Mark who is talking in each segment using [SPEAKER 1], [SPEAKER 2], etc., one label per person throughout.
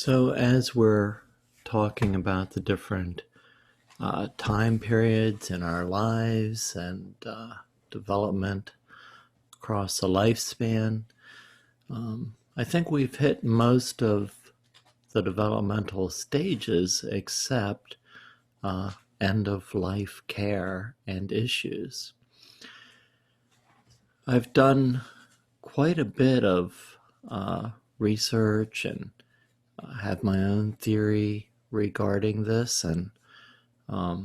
[SPEAKER 1] So, as we're talking about the different time periods in our lives and development across the lifespan, I think we've hit most of the developmental stages except end of life care and issues. I've done quite a bit of research and have my own theory regarding this, and I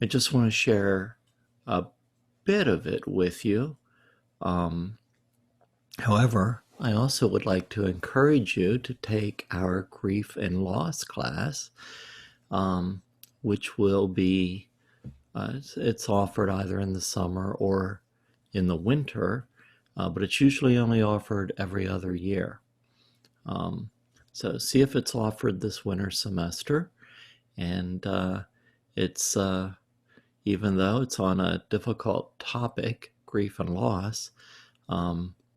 [SPEAKER 1] just want to share a bit of it with you. However, I also would like to encourage you to take our grief and loss class, which will be, it's offered either in the summer or in the winter, but it's usually only offered every other year. So see if it's offered this winter semester, and it's even though it's on a difficult topic, grief and loss,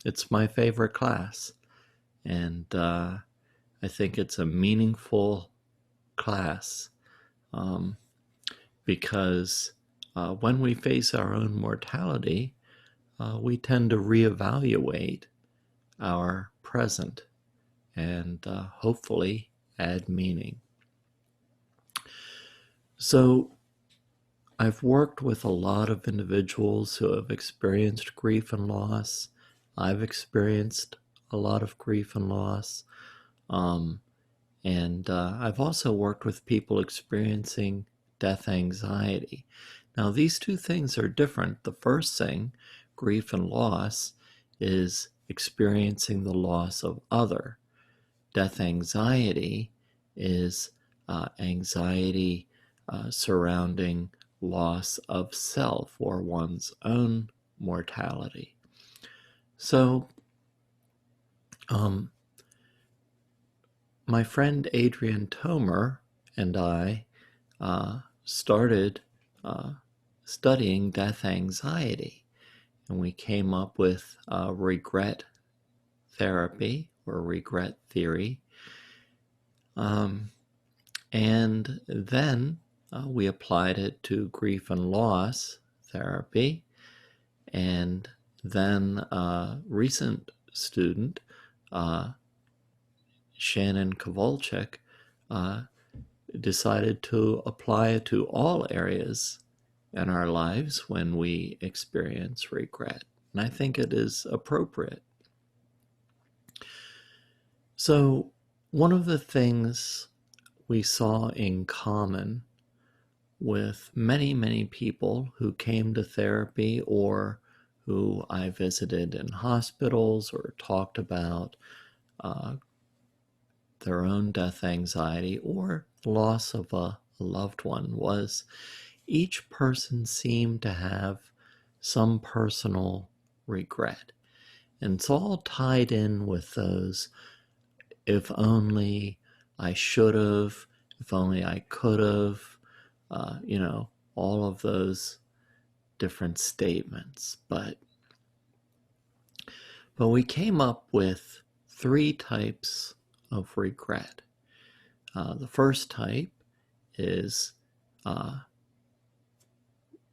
[SPEAKER 1] it's my favorite class, and I think it's a meaningful class because when we face our own mortality, we tend to reevaluate our present and hopefully add meaning. So I've worked with a lot of individuals who have experienced grief and loss. I've experienced a lot of grief and loss. And I've also worked with people experiencing death anxiety. Now, these two things are different. The first thing, grief and loss, is experiencing the loss of other. Death anxiety is anxiety surrounding loss of self or one's own mortality. So, my friend Adrian Tomer and I started studying death anxiety, and we came up with regret therapy or regret theory. And then we applied it to grief and loss therapy. And then a recent student, Shannon Kowalczyk, decided to apply it to all areas in our lives when we experience regret. And I think it is appropriate. So, one of the things we saw in common with many, many people who came to therapy or who I visited in hospitals or talked about their own death anxiety or the loss of a loved one was each person seemed to have some personal regret. And it's all tied in with those, if only I should have, if only I could have, all of those different statements. But we came up with 3 types of regret. The first type is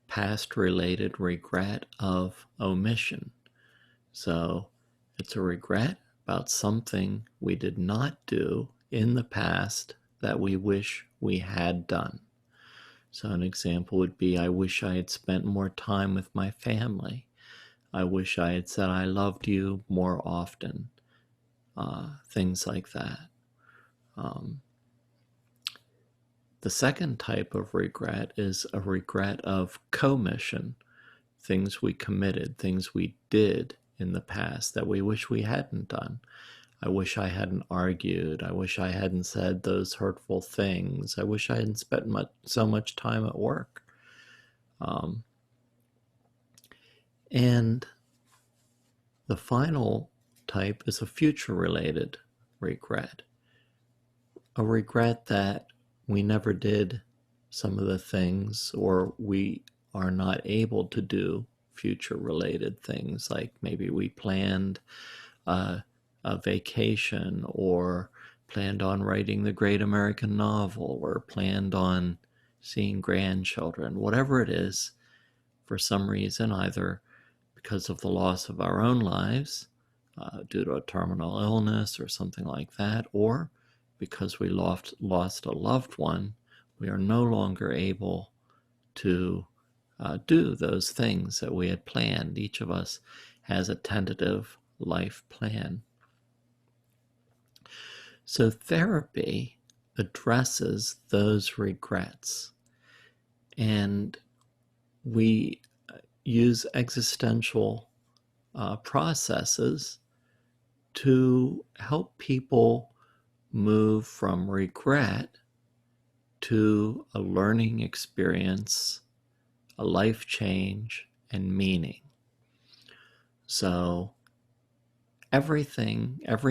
[SPEAKER 1] past-related regret of omission. So it's a regret about something we did not do in the past that we wish we had done. So an example would be, I wish I had spent more time with my family. I wish I had said I loved you more often. Things like that. The second type of regret is a regret of commission. Things we committed, things we did in the past that we wish we hadn't done. I wish I hadn't argued. I wish I hadn't said those hurtful things. I wish I hadn't spent so much time at work. And the final type is a future-related regret. A regret that we never did some of the things, or we are not able to do future-related things, like maybe we planned a vacation or planned on writing the great American novel, or planned on seeing grandchildren, whatever it is, for some reason, either because of the loss of our own lives, due to a terminal illness or something like that, or because we lost a loved one, we are no longer able to do those things that we had planned. Each of us has a tentative life plan. So therapy addresses those regrets, and we use existential processes to help people move from regret to a learning experience, a life change, and meaning. So every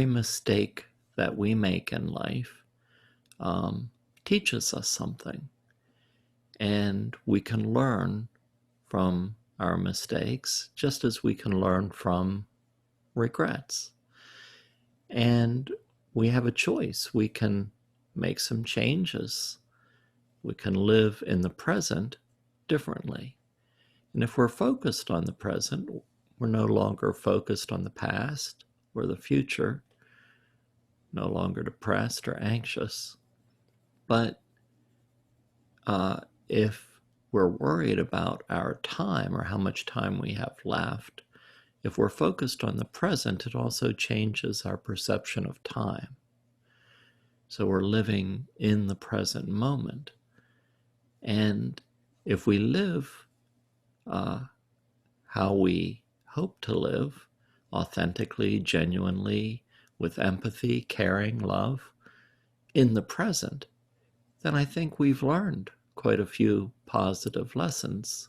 [SPEAKER 1] mistake that we make in life teaches us something, and we can learn from our mistakes just as we can learn from regrets. And we have a choice. We can make some changes. We can live in the present differently. And if we're focused on the present, we're no longer focused on the past or the future, no longer depressed or anxious. But if we're worried about our time or how much time we have left, if we're focused on the present, it also changes our perception of time. So we're living in the present moment. And if we live how we hope to live, authentically, genuinely, with empathy, caring, love, in the present, then I think we've learned quite a few positive lessons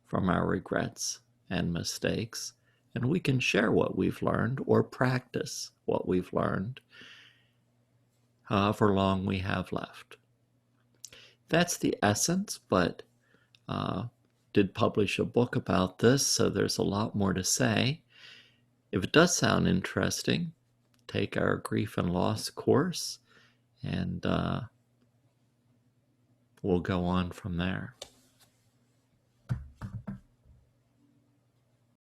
[SPEAKER 1] from our regrets and mistakes, and we can share what we've learned or practice what we've learned however long we have left. That's the essence, but did publish a book about this, so there's a lot more to say. If it does sound interesting, take our grief and loss course, and we'll go on from there.